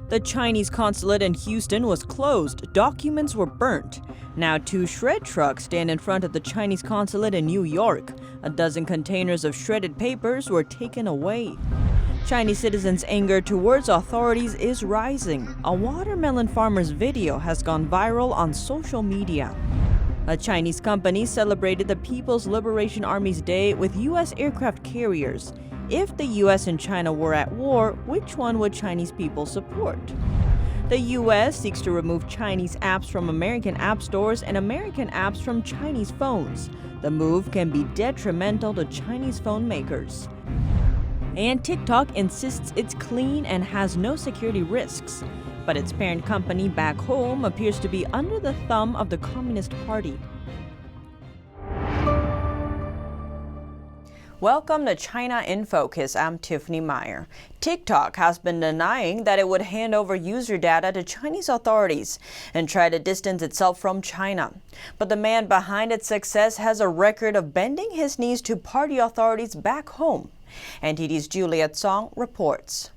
The Chinese consulate in Houston was closed. Documents were burnt. Now 2 shred trucks stand in front of the Chinese consulate in New York. A dozen containers of shredded papers were taken away. Chinese citizens' anger towards authorities is rising. A watermelon farmer's video has gone viral on social media. A Chinese company celebrated the People's Liberation Army's Day with U.S. aircraft carriers. If the U.S. and China were at war, which one would Chinese people support? The U.S. seeks to remove Chinese apps from American app stores and American apps from Chinese phones. The move can be detrimental to Chinese phone makers. And TikTok insists it's clean and has no security risks. But its parent company back home appears to be under the thumb of the Communist Party. Welcome to China in Focus. I'm Tiffany Meyer. TikTok has been denying that it would hand over user data to Chinese authorities and try to distance itself from China. But the man behind its success has a record of bending his knees to party authorities back home. NTD's Juliet Song reports.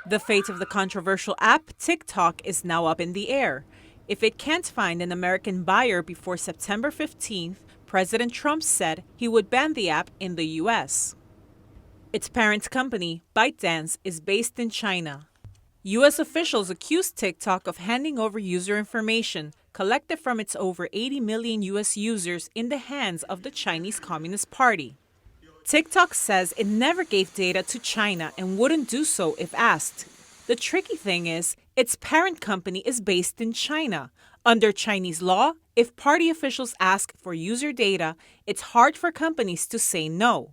The fate of the controversial app TikTok is now up in the air. If it can't find an American buyer before September 15th, President Trump said he would ban the app in the U.S. Its parent company, ByteDance, is based in China. U.S. officials accused TikTok of handing over user information collected from its over 80 million U.S. users in the hands of the Chinese Communist Party. TikTok says it never gave data to China and wouldn't do so if asked. The tricky thing is, its parent company is based in China. Under Chinese law, if party officials ask for user data, it's hard for companies to say no.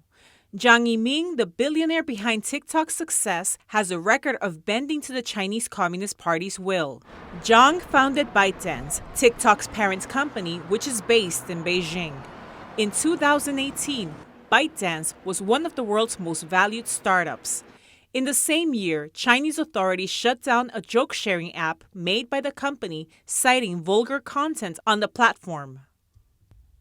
Jiang Yiming, the billionaire behind TikTok's success, has a record of bending to the Chinese Communist Party's will. Jiang founded ByteDance, TikTok's parent company, which is based in Beijing. In 2018, ByteDance was one of the world's most valued startups. In the same year, Chinese authorities shut down a joke-sharing app made by the company, citing vulgar content on the platform.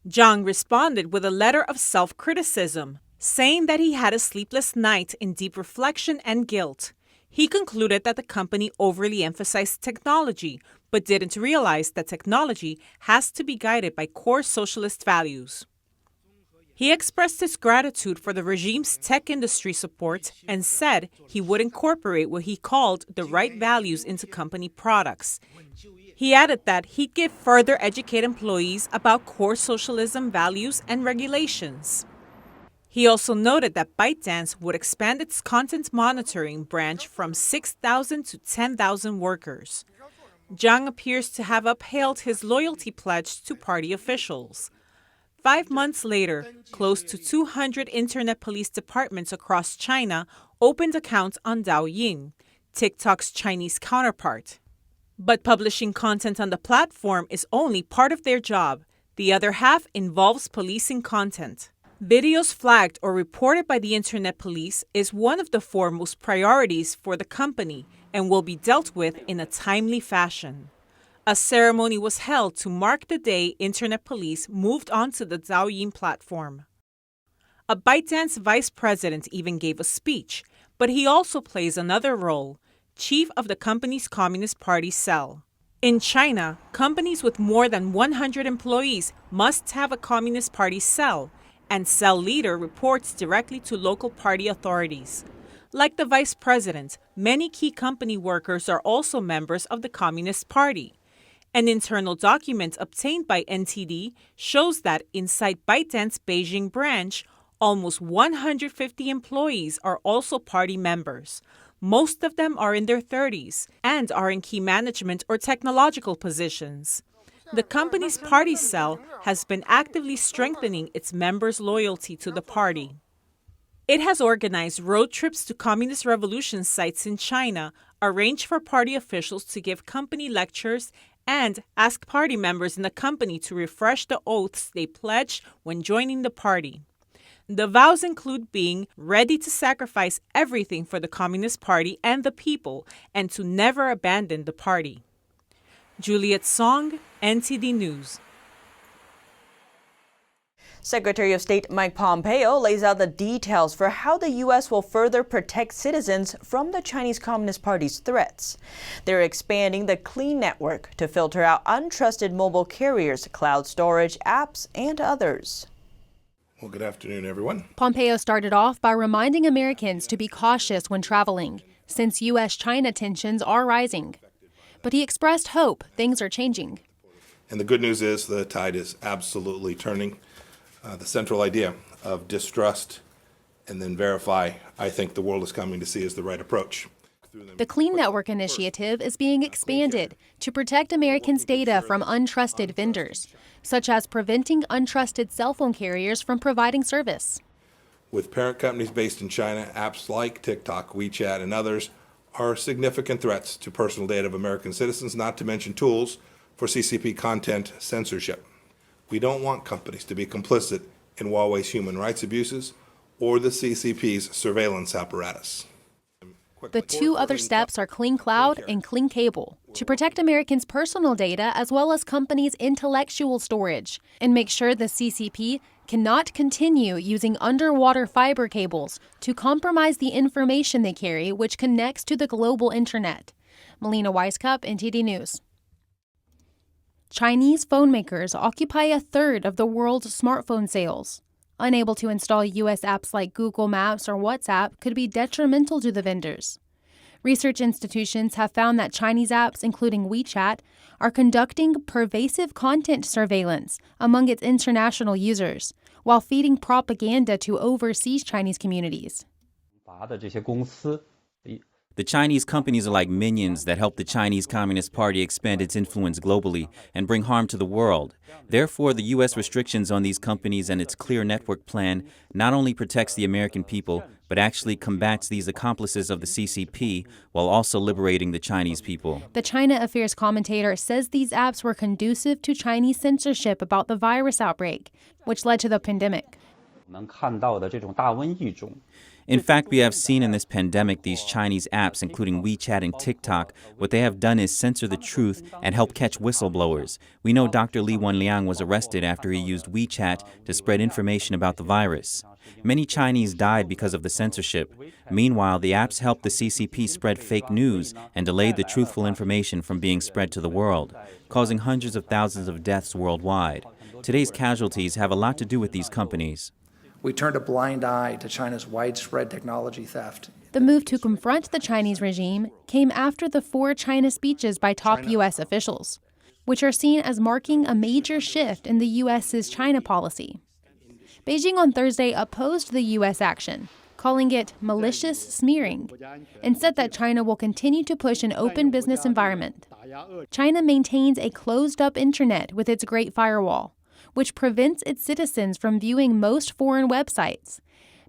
Jiang responded with a letter of self-criticism, saying that he had a sleepless night in deep reflection and guilt. He concluded that the company overly emphasized technology, but didn't realize that technology has to be guided by core socialist values. He expressed his gratitude for the regime's tech industry support and said he would incorporate what he called the right values into company products. He added that he'd give further educate employees about core socialism values and regulations. He also noted that ByteDance would expand its content monitoring branch from 6,000 to 10,000 workers. Jiang appears to have upheld his loyalty pledge to party officials. 5 months later, close to 200 internet police departments across China opened accounts on Douyin, TikTok's Chinese counterpart. But publishing content on the platform is only part of their job. The other half involves policing content. Videos flagged or reported by the internet police is one of the foremost priorities for the company and will be dealt with in a timely fashion. A ceremony was held to mark the day internet police moved onto the Douyin platform. A ByteDance vice president even gave a speech, but he also plays another role, chief of the company's Communist Party cell. In China, companies with more than 100 employees must have a Communist Party cell, and cell leader reports directly to local party authorities. Like the vice president, many key company workers are also members of the Communist Party. An internal document obtained by NTD shows that inside ByteDance Beijing branch, almost 150 employees are also party members. Most of them are in their 30s and are in key management or technological positions. The company's party cell has been actively strengthening its members' loyalty to the party. It has organized road trips to communist revolution sites in China, arranged for party officials to give company lectures, and ask party members in the company to refresh the oaths they pledged when joining the party. The vows include being ready to sacrifice everything for the Communist Party and the people, and to never abandon the party. Juliet Song, NTD News. Secretary of State Mike Pompeo lays out the details for how the U.S. will further protect citizens from the Chinese Communist Party's threats. They're expanding the Clean Network to filter out untrusted mobile carriers, cloud storage, apps, and others. Well, good afternoon, everyone. Pompeo started off by reminding Americans to be cautious when traveling, since U.S.-China tensions are rising. But he expressed hope things are changing. And the good news is the tide is absolutely turning. The central idea of distrust and then verify, I think the world is coming to see is the right approach. The Clean Network initiative is being expanded to protect Americans' data from untrusted vendors, such as preventing untrusted cell phone carriers from providing service. With parent companies based in China, apps like TikTok, WeChat, and others are significant threats to personal data of American citizens, not to mention tools for CCP content censorship. We don't want companies to be complicit in Huawei's human rights abuses or the CCP's surveillance apparatus. The two other steps are Clean Cloud and Clean Cable to protect Americans' personal data as well as companies' intellectual storage and make sure the CCP cannot continue using underwater fiber cables to compromise the information they carry, which connects to the global internet. Melina Weisskopf, NTD News. Chinese phone makers occupy a third of the world's smartphone sales. Unable to install U.S. apps like Google Maps or WhatsApp could be detrimental to the vendors. Research institutions have found that Chinese apps, including WeChat, are conducting pervasive content surveillance among its international users, while feeding propaganda to overseas Chinese communities. The Chinese companies are like minions that help the Chinese Communist Party expand its influence globally and bring harm to the world. Therefore, the U.S. restrictions on these companies and its clear network plan not only protects the American people, but actually combats these accomplices of the CCP while also liberating the Chinese people. The China Affairs commentator says these apps were conducive to Chinese censorship about the virus outbreak, which led to the pandemic. In fact, we have seen in this pandemic these Chinese apps, including WeChat and TikTok, what they have done is censor the truth and help catch whistleblowers. We know Dr. Li Wenliang was arrested after he used WeChat to spread information about the virus. Many Chinese died because of the censorship. Meanwhile, the apps helped the CCP spread fake news and delayed the truthful information from being spread to the world, causing hundreds of thousands of deaths worldwide. Today's casualties have a lot to do with these companies. We turned a blind eye to China's widespread technology theft. The move to confront the Chinese regime came after the 4 China speeches by top U.S. officials, which are seen as marking a major shift in the U.S.'s China policy. Beijing on Thursday opposed the U.S. action, calling it malicious smearing, and said that China will continue to push an open business environment. China maintains a closed-up internet with its Great Firewall, which prevents its citizens from viewing most foreign websites.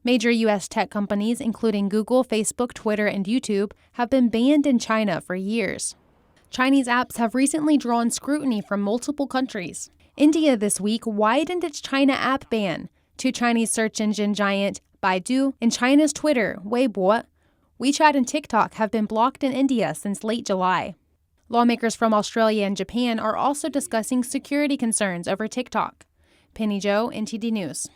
Major U.S. tech companies, including Google, Facebook, Twitter, and YouTube, have been banned in China for years. Chinese apps have recently drawn scrutiny from multiple countries. India this week widened its China app ban to Chinese search engine giant Baidu and China's Twitter, Weibo. WeChat and TikTok have been blocked in India since late July. Lawmakers from Australia and Japan are also discussing security concerns over TikTok. Penny Zhou, NTD News.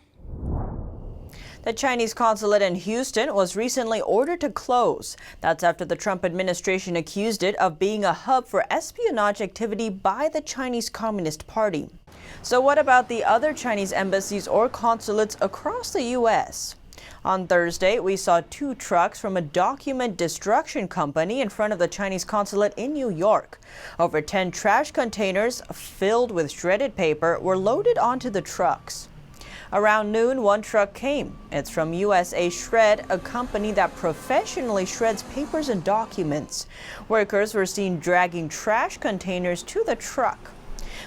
The Chinese consulate in Houston was recently ordered to close. That's after the Trump administration accused it of being a hub for espionage activity by the Chinese Communist Party. So what about the other Chinese embassies or consulates across the U.S.? On Thursday, we saw 2 trucks from a document destruction company in front of the Chinese consulate in New York. Over 10 trash containers filled with shredded paper were loaded onto the trucks. Around noon, 1 truck came. It's from USA Shred, a company that professionally shreds papers and documents. Workers were seen dragging trash containers to the truck.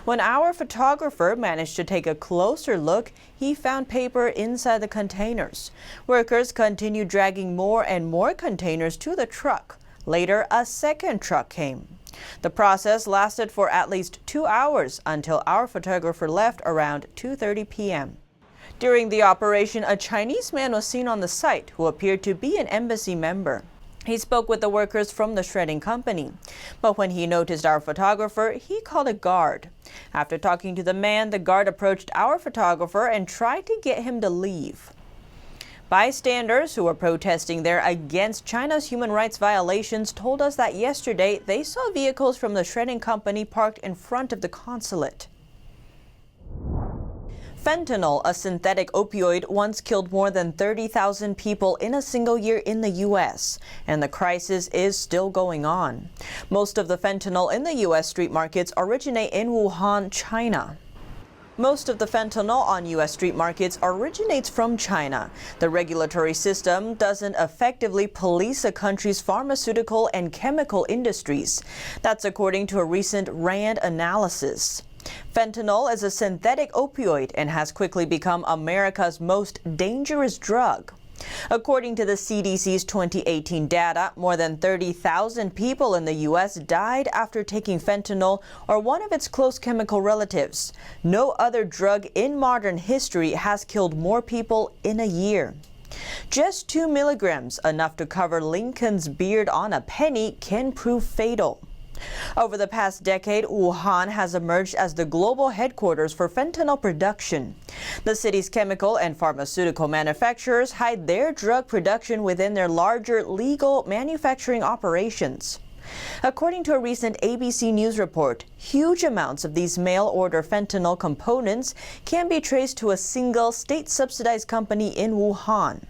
When our photographer managed to take a closer look, he found paper inside the containers. Workers continued dragging more and more containers to the truck. Later, a second truck came. The process lasted for at least 2 hours until our photographer left around 2:30 p.m. During the operation, a Chinese man was seen on the site who appeared to be an embassy member. He spoke with the workers from the shredding company. But when he noticed our photographer, he called a guard. After talking to the man, the guard approached our photographer and tried to get him to leave. Bystanders who were protesting there against China's human rights violations told us that yesterday they saw vehicles from the shredding company parked in front of the consulate. Fentanyl, a synthetic opioid, once killed more than 30,000 people in a single year in the U.S., and the crisis is still going on. Most of the fentanyl in the U.S. street markets originate in Wuhan, China. Most of the fentanyl on U.S. street markets originates from China. The regulatory system doesn't effectively police a country's pharmaceutical and chemical industries. That's according to a recent RAND analysis. Fentanyl is a synthetic opioid and has quickly become America's most dangerous drug. According to the CDC's 2018 data, more than 30,000 people in the U.S. died after taking fentanyl or one of its close chemical relatives. No other drug in modern history has killed more people in a year. Just 2 milligrams, enough to cover Lincoln's beard on a penny, can prove fatal. Over the past decade, Wuhan has emerged as the global headquarters for fentanyl production. The city's chemical and pharmaceutical manufacturers hide their drug production within their larger legal manufacturing operations. According to a recent ABC News report, huge amounts of these mail-order fentanyl components can be traced to a single state-subsidized company in Wuhan.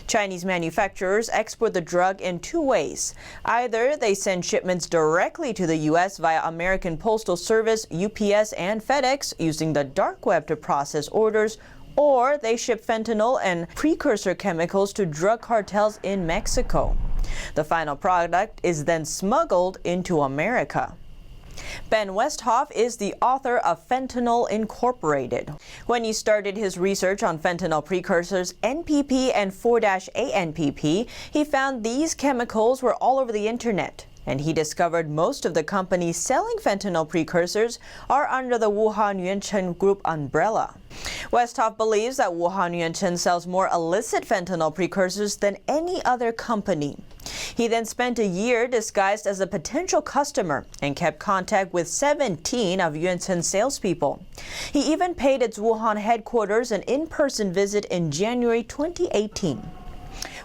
Chinese manufacturers export the drug in 2 ways. Either they send shipments directly to the U.S. via American Postal Service, UPS, and FedEx using the dark web to process orders, or they ship fentanyl and precursor chemicals to drug cartels in Mexico. The final product is then smuggled into America. Ben Westhoff is the author of Fentanyl Incorporated. When he started his research on fentanyl precursors, NPP and 4-ANPP, he found these chemicals were all over the internet. And he discovered most of the companies selling fentanyl precursors are under the Wuhan Yuancheng Group umbrella. Westhoff believes that Wuhan Yuancheng sells more illicit fentanyl precursors than any other company. He then spent a year disguised as a potential customer and kept contact with 17 of Yuancheng's salespeople. He even paid its Wuhan headquarters an in-person visit in January 2018.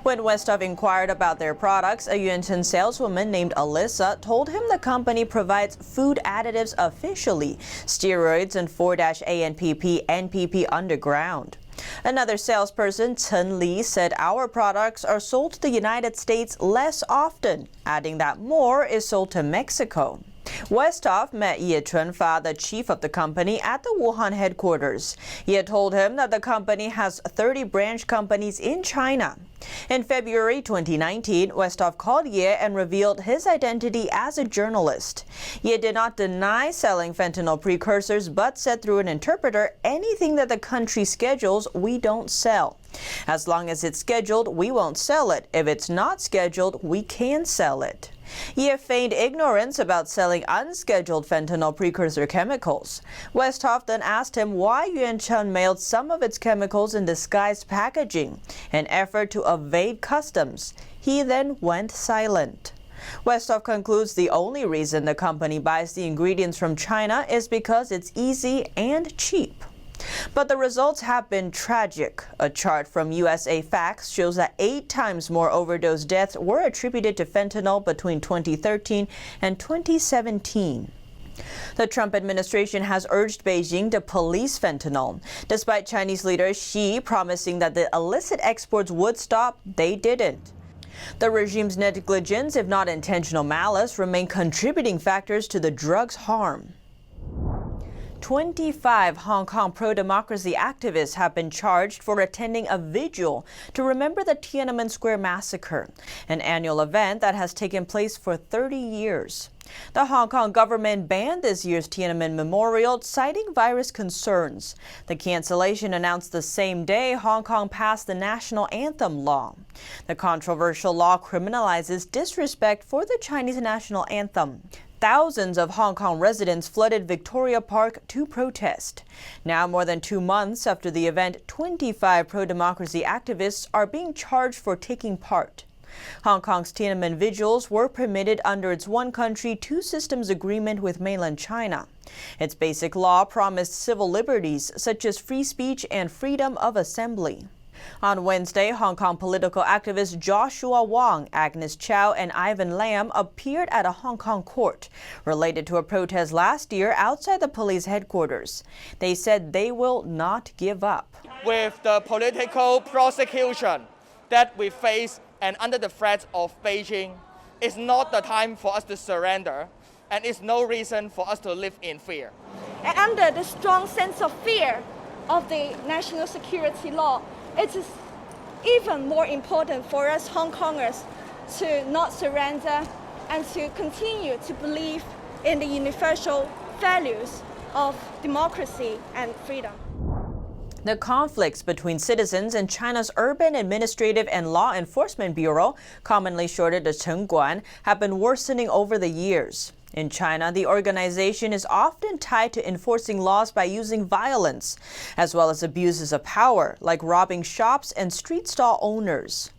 When Westhoff inquired about their products, a Yuancheng saleswoman named Alyssa told him the company provides food additives officially, steroids and 4-ANPP, NPP underground. Another salesperson, Chen Li, said our products are sold to the United States less often, adding that more is sold to Mexico. Westhoff met Ye Chunfa, the chief of the company, at the Wuhan headquarters. Ye told him that the company has 30 branch companies in China. In February 2019, Westhoff called Ye and revealed his identity as a journalist. Ye did not deny selling fentanyl precursors, but said through an interpreter, anything that the country schedules, we don't sell. As long as it's scheduled, we won't sell it. If it's not scheduled, we can sell it. Ye feigned ignorance about selling unscheduled fentanyl precursor chemicals. Westhoff then asked him why Yuancheng mailed some of its chemicals in disguised packaging, an effort to evade customs. He then went silent. Westhoff concludes the only reason the company buys the ingredients from China is because it's easy and cheap. But the results have been tragic. A chart from USA Facts shows that 8 times more overdose deaths were attributed to fentanyl between 2013 and 2017. The Trump administration has urged Beijing to police fentanyl. Despite Chinese leader Xi promising that the illicit exports would stop, they didn't. The regime's negligence, if not intentional malice, remain contributing factors to the drug's harm. 25 Hong Kong pro-democracy activists have been charged for attending a vigil to remember the Tiananmen Square massacre, an annual event that has taken place for 30 years. The Hong Kong government banned this year's Tiananmen Memorial, citing virus concerns. The cancellation announced the same day Hong Kong passed the national anthem law. The controversial law criminalizes disrespect for the Chinese national anthem. Thousands of Hong Kong residents flooded Victoria Park to protest. Now, more than 2 months after the event, 25 pro-democracy activists are being charged for taking part. Hong Kong's Tiananmen vigils were permitted under its one country, two systems agreement with mainland China. Its basic law promised civil liberties such as free speech and freedom of assembly. On Wednesday, Hong Kong political activists Joshua Wong, Agnes Chow, and Ivan Lam appeared at a Hong Kong court related to a protest last year outside the police headquarters. They said they will not give up. With the political prosecution that we face and under the threat of Beijing, it's not the time for us to surrender, and it's no reason for us to live in fear. And under the strong sense of fear of the national security law, it is even more important for us Hong Kongers to not surrender and to continue to believe in the universal values of democracy and freedom. The conflicts between citizens and China's Urban Administrative and Law Enforcement Bureau, commonly shortened as Chengguan, have been worsening over the years. In China, the organization is often tied to enforcing laws by using violence, as well as abuses of power, like robbing shops and street stall owners.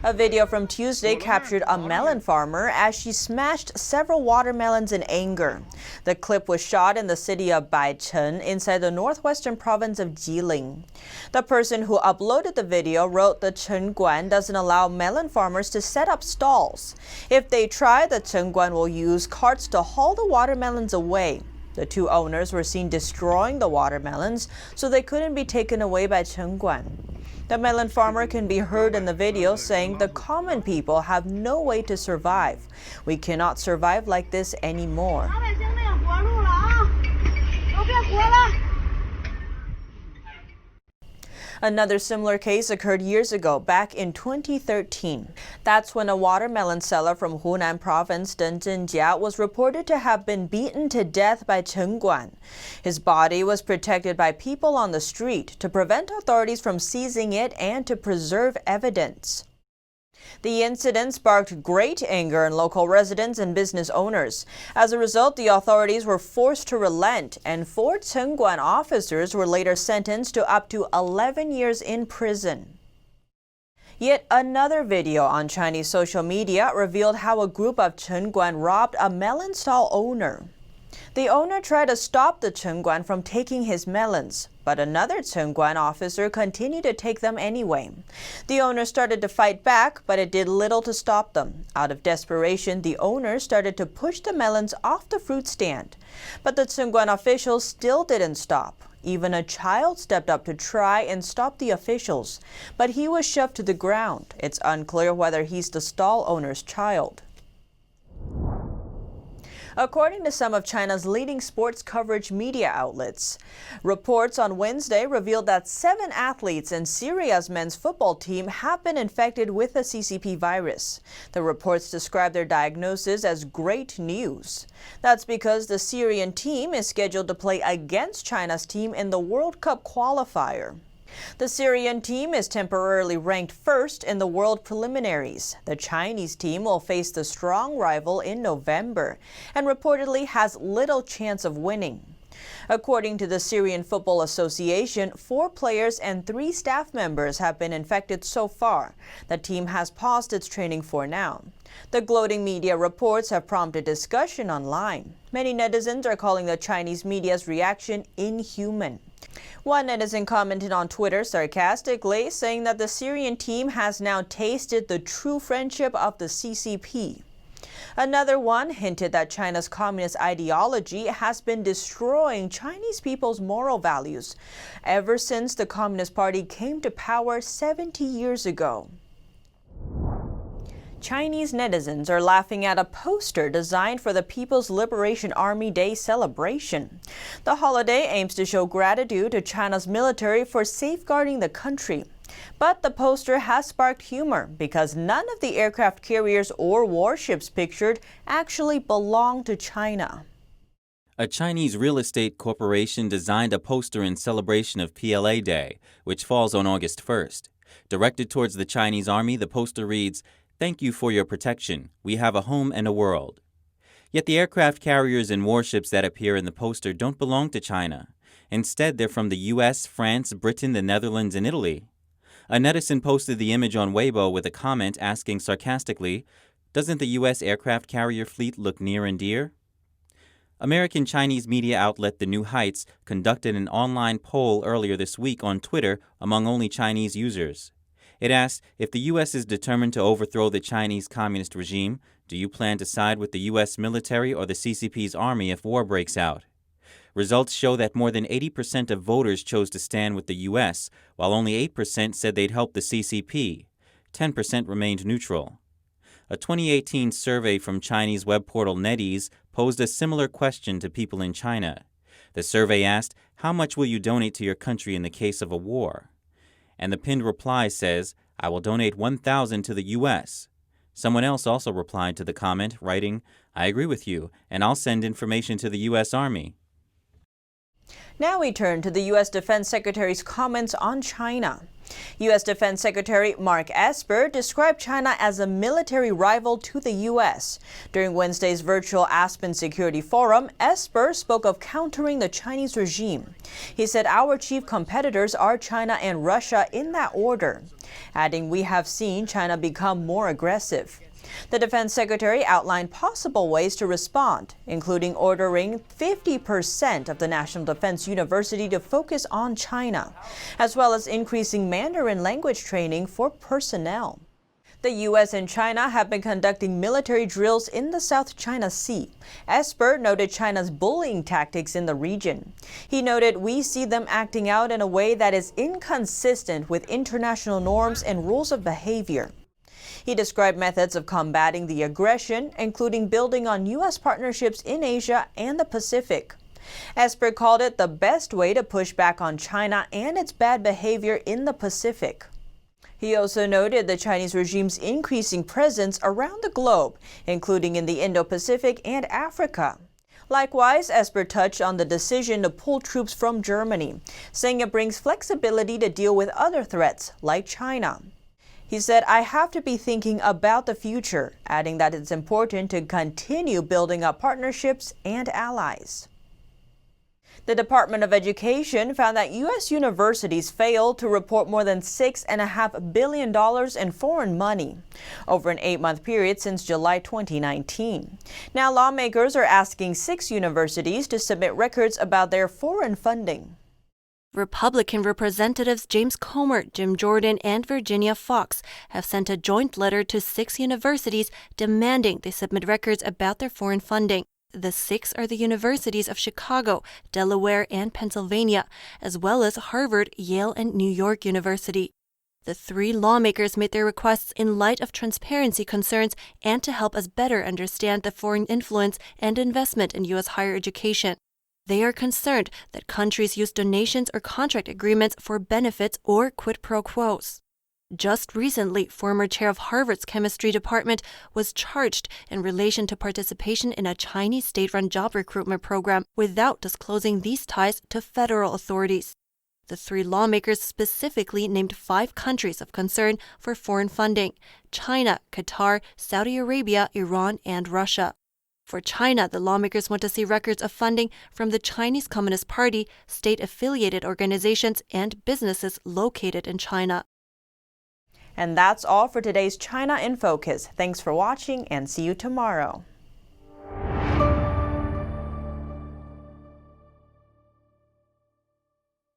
A video from Tuesday captured a melon farmer as she smashed several watermelons in anger. The clip was shot in the city of Baichen inside the northwestern province of Jilin. The person who uploaded the video wrote the Chengguan doesn't allow melon farmers to set up stalls. If they try, the Chengguan will use carts to haul the watermelons away. The two owners were seen destroying the watermelons, so they couldn't be taken away by Chengguan. The melon farmer can be heard in the video saying the common people have no way to survive. We cannot survive like this anymore. Another similar case occurred years ago, back in 2013. That's when a watermelon seller from Hunan province, Deng Zhenjia, was reported to have been beaten to death by Chengguan. His body was protected by people on the street to prevent authorities from seizing it and to preserve evidence. The incident sparked great anger in local residents and business owners. As a result, the authorities were forced to relent, and 4 Chengguan officers were later sentenced to up to 11 years in prison. Yet another video on Chinese social media revealed how a group of Chengguan robbed a melon stall owner. The owner tried to stop the Chengguan from taking his melons, but another Chengguan officer continued to take them anyway. The owner started to fight back, but it did little to stop them. Out of desperation, the owner started to push the melons off the fruit stand. But the Chengguan officials still didn't stop. Even a child stepped up to try and stop the officials, but he was shoved to the ground. It's unclear whether he's the stall owner's child. According to some of China's leading sports coverage media outlets, reports on Wednesday revealed that 7 athletes in Syria's men's football team have been infected with the CCP virus. The reports describe their diagnosis as great news. That's because the Syrian team is scheduled to play against China's team in the World Cup qualifier. The Syrian team is temporarily ranked first in the world preliminaries. The Chinese team will face the strong rival in November and reportedly has little chance of winning. According to the Syrian Football Association, 4 players and 3 staff members have been infected so far. The team has paused its training for now. The gloating media reports have prompted discussion online. Many netizens are calling the Chinese media's reaction inhuman. One netizen commented on Twitter sarcastically, saying that the Syrian team has now tasted the true friendship of the CCP. Another one hinted that China's communist ideology has been destroying Chinese people's moral values ever since the Communist Party came to power 70 years ago. Chinese netizens are laughing at a poster designed for the People's Liberation Army Day celebration. The holiday aims to show gratitude to China's military for safeguarding the country. But the poster has sparked humor because none of the aircraft carriers or warships pictured actually belong to China. A Chinese real estate corporation designed a poster in celebration of PLA Day, which falls on August 1st. Directed towards the Chinese Army, the poster reads, "Thank you for your protection. We have a home and a world." Yet the aircraft carriers and warships that appear in the poster don't belong to China. Instead, they're from the U.S., France, Britain, the Netherlands, and Italy. A netizen posted the image on Weibo with a comment asking sarcastically, "Doesn't the U.S. aircraft carrier fleet look near and dear?" American Chinese media outlet The New Heights conducted an online poll earlier this week on Twitter among only Chinese users. It asked, if the U.S. is determined to overthrow the Chinese communist regime, do you plan to side with the U.S. military or the CCP's army if war breaks out? Results show that more than 80% of voters chose to stand with the U.S., while only 8% said they'd help the CCP. 10% remained neutral. A 2018 survey from Chinese web portal NetEase posed a similar question to people in China. The survey asked, "How much will you donate to your country in the case of a war?" And the pinned reply says, "I will donate 1,000 to the U.S." Someone else also replied to the comment, writing, "I agree with you, and I'll send information to the U.S. Army." Now we turn to the U.S. Defense Secretary's comments on China. U.S. Defense Secretary Mark Esper described China as a military rival to the U.S. During Wednesday's virtual Aspen Security Forum, Esper spoke of countering the Chinese regime. He said our chief competitors are China and Russia in that order, adding, "We have seen China become more aggressive." The defense secretary outlined possible ways to respond, including ordering 50% of the National Defense University to focus on China, as well as increasing Mandarin language training for personnel. The U.S. and China have been conducting military drills in the South China Sea. Esper noted China's bullying tactics in the region. He noted, "We see them acting out in a way that is inconsistent with international norms and rules of behavior." He described methods of combating the aggression, including building on U.S. partnerships in Asia and the Pacific. Esper called it the best way to push back on China and its bad behavior in the Pacific. He also noted the Chinese regime's increasing presence around the globe, including in the Indo-Pacific and Africa. Likewise, Esper touched on the decision to pull troops from Germany, saying it brings flexibility to deal with other threats, like China. He said, "I have to be thinking about the future," adding that it's important to continue building up partnerships and allies. The Department of Education found that U.S. universities failed to report more than $6.5 billion in foreign money over an 8-month period since July 2019. Now, lawmakers are asking 6 universities to submit records about their foreign funding. Republican Representatives James Comer, Jim Jordan, and Virginia Foxx have sent a joint letter to 6 universities demanding they submit records about their foreign funding. The 6 are the universities of Chicago, Delaware, and Pennsylvania, as well as Harvard, Yale, and New York University. The 3 lawmakers made their requests in light of transparency concerns and to help us better understand the foreign influence and investment in U.S. higher education. They are concerned that countries use donations or contract agreements for benefits or quid pro quos. Just recently, former chair of Harvard's chemistry department was charged in relation to participation in a Chinese state-run job recruitment program without disclosing these ties to federal authorities. The 3 lawmakers specifically named 5 countries of concern for foreign funding: China, Qatar, Saudi Arabia, Iran, and Russia. For China, the lawmakers want to see records of funding from the Chinese Communist Party, state-affiliated organizations, and businesses located in China. And that's all for today's China in Focus. Thanks for watching and see you tomorrow.